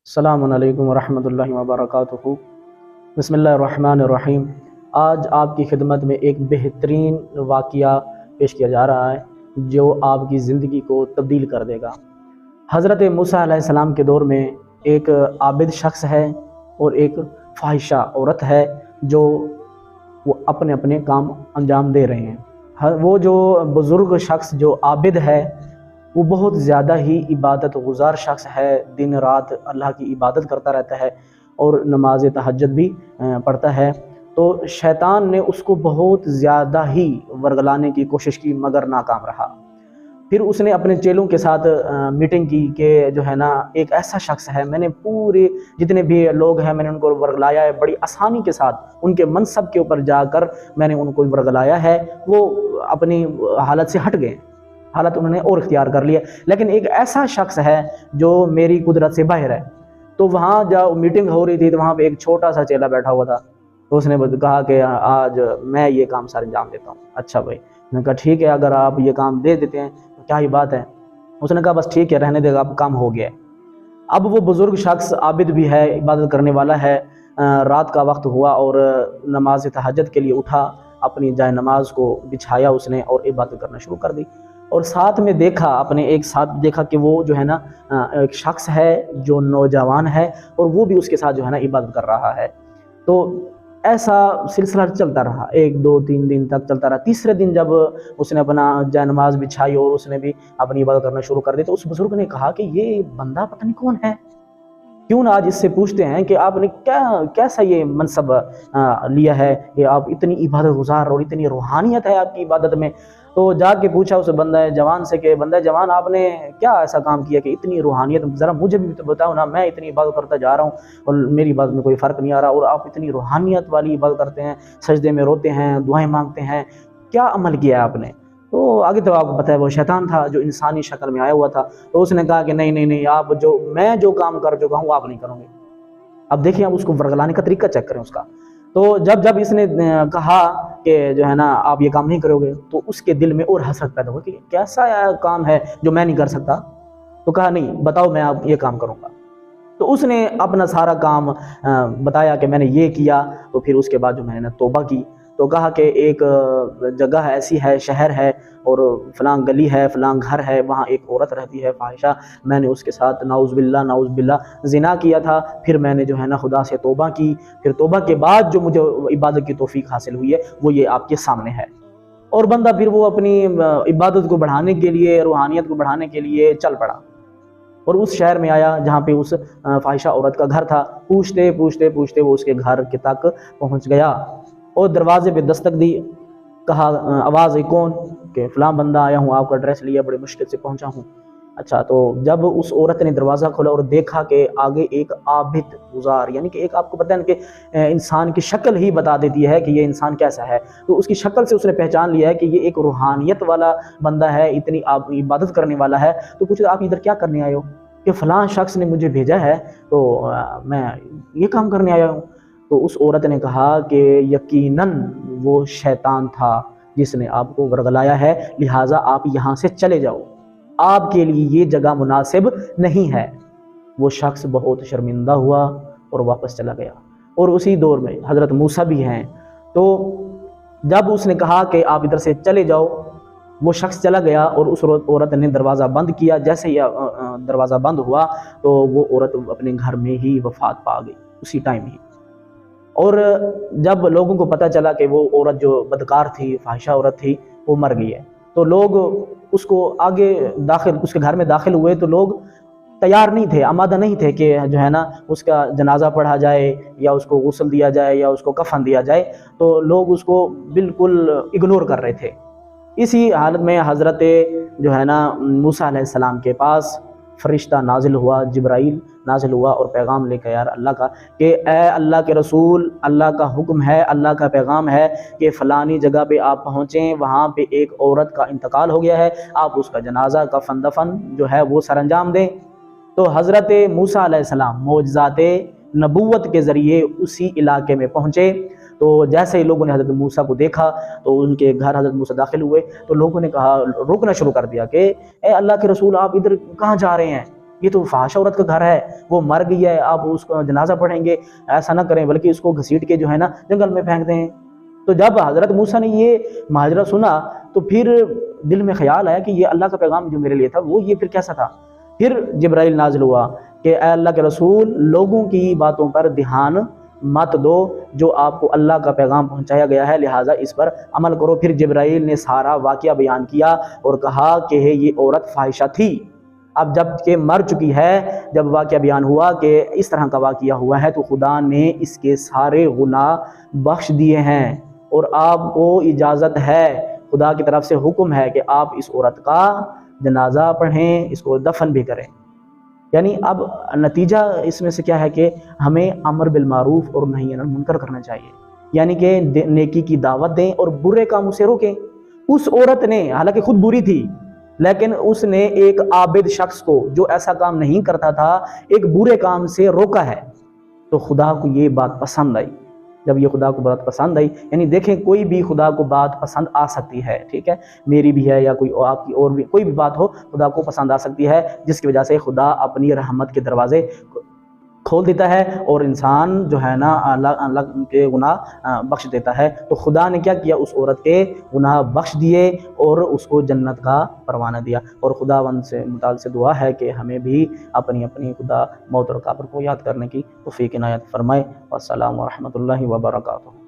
السلام علیکم ورحمۃ اللہ وبرکاتہ۔ بسم اللہ الرحمن الرحیم۔ آج آپ کی خدمت میں ایک بہترین واقعہ پیش کیا جا رہا ہے جو آپ کی زندگی کو تبدیل کر دے گا۔ حضرت موسیٰ علیہ السلام کے دور میں ایک عابد شخص ہے اور ایک فاحشہ عورت ہے جو وہ اپنے اپنے کام انجام دے رہے ہیں۔ وہ جو بزرگ شخص جو عابد ہے وہ بہت زیادہ ہی عبادت گزار شخص ہے، دن رات اللہ کی عبادت کرتا رہتا ہے اور نماز تہجد بھی پڑھتا ہے۔ تو شیطان نے اس کو بہت زیادہ ہی ورگلانے کی کوشش کی مگر ناکام رہا۔ پھر اس نے اپنے چیلوں کے ساتھ میٹنگ کی کہ جو ہے نا ایک ایسا شخص ہے، میں نے پورے جتنے بھی لوگ ہیں میں نے ان کو ورگلایا ہے، بڑی آسانی کے ساتھ ان کے منصب کے اوپر جا کر میں نے ان کو ورگلایا ہے، وہ اپنی حالت سے ہٹ گئے، حالت انہوں نے اور اختیار کر لیا، لیکن ایک ایسا شخص ہے جو میری قدرت سے باہر ہے۔ تو وہاں جب میٹنگ ہو رہی تھی تو وہاں پہ ایک چھوٹا سا چیلا بیٹھا ہوا تھا، تو اس نے کہا کہ آج میں یہ کام سارے انجام دیتا ہوں۔ اچھا بھائی، میں نے کہا ٹھیک ہے، اگر آپ یہ کام دے دیتے ہیں تو کیا ہی بات ہے۔ اس نے کہا بس ٹھیک ہے، رہنے دے گا، اب کام ہو گیا ہے۔ اب وہ بزرگ شخص عابد بھی ہے، عبادت کرنے والا ہے، رات کا وقت ہوا اور نماز تہجد کے لیے اٹھا، اپنی جائے نماز کو بچھایا اس نے اور عبادت کرنا شروع کر دی۔ اور ساتھ میں دیکھا، اپنے ایک ساتھ دیکھا کہ وہ جو ہے نا ایک شخص ہے جو نوجوان ہے اور وہ بھی اس کے ساتھ جو ہے نا عبادت کر رہا ہے۔ تو ایسا سلسلہ چلتا رہا، 1 2 3 دن تک چلتا رہا۔ تیسرے دن جب اس نے اپنا جائے نماز بچھائی اور اس نے بھی اپنی عبادت کرنا شروع کر دی تو اس بزرگ نے کہا کہ یہ بندہ پتہ نہیں کون ہے، کیوں نہ آج اس سے پوچھتے ہیں کہ آپ نے کیسا یہ منصب لیا ہے کہ آپ اتنی عبادت گزار اور اتنی روحانیت ہے آپ کی عبادت میں۔ تو جا کے پوچھا اس بندہ جوان سے کہ بندہ جوان، آپ نے کیا ایسا کام کیا کہ اتنی روحانیت، ذرا مجھے بھی تو بتاؤ نا، میں اتنی عبادت کرتا جا رہا ہوں اور میری عبادت میں کوئی فرق نہیں آ رہا، اور آپ اتنی روحانیت والی عبادت کرتے ہیں، سجدے میں روتے ہیں، دعائیں مانگتے ہیں، کیا عمل کیا ہے آپ نے؟ تو آگے تو آپ کو پتہ ہے وہ شیطان تھا جو انسانی شکل میں آیا ہوا تھا۔ تو اس نے کہا کہ نہیں، آپ میں جو کام کر چکا ہوں آپ نہیں کرو گے۔ اب دیکھیں آپ اس کو ورگلانے کا طریقہ چیک کریں اس کا۔ تو جب اس نے کہا کہ جو ہے نا آپ یہ کام نہیں کرو گے تو اس کے دل میں اور حسرت پیدا ہو کہ کیسا کام ہے جو میں نہیں کر سکتا۔ تو کہا نہیں، بتاؤ میں اب یہ کام کروں گا۔ تو اس نے اپنا سارا کام بتایا کہ میں نے یہ کیا۔ تو پھر اس کے بعد جو میں نے توبہ کی تو کہا کہ ایک جگہ ایسی ہے، شہر ہے اور فلاں گلی ہے، فلاں گھر ہے، وہاں ایک عورت رہتی ہے فاحشہ، میں نے اس کے ساتھ نعوذ باللہ زنا کیا تھا۔ پھر میں نے جو ہے نا خدا سے توبہ کی، پھر توبہ کے بعد جو مجھے عبادت کی توفیق حاصل ہوئی ہے وہ یہ آپ کے سامنے ہے۔ اور بندہ پھر وہ اپنی عبادت کو بڑھانے کے لیے، روحانیت کو بڑھانے کے لیے چل پڑا اور اس شہر میں آیا جہاں پہ اس فاحشہ عورت کا گھر تھا۔ پوچھتے وہ اس کے گھر کے تک پہنچ گیا اور دروازے پہ دستک دی، کہا آواز ہے کون؟ کہ فلاں بندہ آیا ہوں، آپ کا ایڈریس لیا، بڑی مشکل سے پہنچا ہوں۔ اچھا، تو جب اس عورت نے دروازہ کھولا اور دیکھا کہ آگے ایک عابد گزار، یعنی کہ ایک آپ کو پتہ ہے کہ انسان کی شکل ہی بتا دیتی ہے کہ یہ انسان کیسا ہے، تو اس کی شکل سے اس نے پہچان لیا ہے کہ یہ ایک روحانیت والا بندہ ہے، اتنی عبادت کرنے والا ہے۔ تو پوچھا آپ ادھر کیا کرنے آئے ہو؟ کہ فلاں شخص نے مجھے بھیجا ہے تو میں یہ کام کرنے آیا ہوں۔ تو اس عورت نے کہا کہ یقیناً وہ شیطان تھا جس نے آپ کو ورگلایا ہے، لہٰذا آپ یہاں سے چلے جاؤ، آپ کے لیے یہ جگہ مناسب نہیں ہے۔ وہ شخص بہت شرمندہ ہوا اور واپس چلا گیا۔ اور اسی دور میں حضرت موسیٰ بھی ہیں۔ تو جب اس نے کہا کہ آپ ادھر سے چلے جاؤ، وہ شخص چلا گیا اور اس عورت نے دروازہ بند کیا۔ جیسے ہی دروازہ بند ہوا تو وہ عورت اپنے گھر میں ہی وفات پا گئی اسی ٹائم ہی۔ اور جب لوگوں کو پتہ چلا کہ وہ عورت جو بدکار تھی، فاحشہ عورت تھی، وہ مر گئی ہے، تو لوگ اس کو آگے اس کے گھر میں داخل ہوئے تو لوگ تیار نہیں تھے، آمادہ نہیں تھے کہ جو ہے نا اس کا جنازہ پڑھا جائے یا اس کو غسل دیا جائے یا اس کو کفن دیا جائے، تو لوگ اس کو بالکل اگنور کر رہے تھے۔ اسی حالت میں حضرت جو ہے نا موسیٰ علیہ السلام کے پاس فرشتہ نازل ہوا، جبرائیل نازل ہوا اور پیغام لے کے یار اللہ کا کہ اے اللہ کے رسول، اللہ کا حکم ہے، اللہ کا پیغام ہے کہ فلانی جگہ پہ آپ پہنچیں، وہاں پہ ایک عورت کا انتقال ہو گیا ہے، آپ اس کا جنازہ کفن دفن جو ہے وہ سر انجام دیں۔ تو حضرت موسیٰ علیہ السلام معجزات نبوت کے ذریعے اسی علاقے میں پہنچے۔ تو جیسے ہی لوگوں نے حضرت موسیٰ کو دیکھا تو ان کے گھر حضرت موسیٰ داخل ہوئے تو لوگوں نے کہا، روکنا شروع کر دیا کہ اے اللہ کے رسول، آپ ادھر کہاں جا رہے ہیں؟ یہ تو فحاشہ عورت کا گھر ہے، وہ مر گئی ہے، آپ اس کو جنازہ پڑھیں گے، ایسا نہ کریں بلکہ اس کو گھسیٹ کے جو ہے نا جنگل میں پھینک دیں۔ تو جب حضرت موسیٰ نے یہ ماجرا سنا تو پھر دل میں خیال آیا کہ یہ اللہ کا پیغام جو میرے لیے تھا وہ یہ پھر کیسا تھا۔ پھر جبرائیل نازل ہوا کہ اے اللہ کے رسول، لوگوں کی باتوں پر دھیان مت دو، جو آپ کو اللہ کا پیغام پہنچایا گیا ہے لہٰذا اس پر عمل کرو۔ پھر جبرائیل نے سارا واقعہ بیان کیا اور کہا کہ یہ عورت فاحشہ تھی، اب جب کہ مر چکی ہے، جب واقعہ بیان ہوا کہ اس طرح کا واقعہ ہوا ہے تو خدا نے اس کے سارے گناہ بخش دیے ہیں، اور آپ کو اجازت ہے، خدا کی طرف سے حکم ہے کہ آپ اس عورت کا جنازہ پڑھیں، اس کو دفن بھی کریں۔ یعنی اب نتیجہ اس میں سے کیا ہے کہ ہمیں امر بالمعروف اور نہی عن المنکر کرنا چاہیے، یعنی کہ نیکی کی دعوت دیں اور برے کاموں سے روکیں۔ اس عورت نے حالانکہ خود بری تھی لیکن اس نے ایک عابد شخص کو جو ایسا کام نہیں کرتا تھا ایک برے کام سے روکا ہے، تو خدا کو یہ بات پسند آئی۔ جب یہ خدا کو بات پسند آئی، یعنی دیکھیں کوئی بھی خدا کو بات پسند آ سکتی ہے، ٹھیک ہے، میری بھی ہے یا کوئی آپ کی اور بھی کوئی بھی بات ہو، خدا کو پسند آ سکتی ہے، جس کی وجہ سے خدا اپنی رحمت کے دروازے کھول دیتا ہے اور انسان جو ہے نا اللہ کے گناہ بخش دیتا ہے۔ تو خدا نے کیا کیا، اس عورت کے گناہ بخش دیے اور اس کو جنت کا پروانہ دیا۔ اور خداوند سے متعال سے دعا ہے کہ ہمیں بھی اپنی خدا موت اور قبر کو یاد کرنے کی توفیق عنایت فرمائے۔ والسلام ورحمۃ اللہ وبرکاتہ۔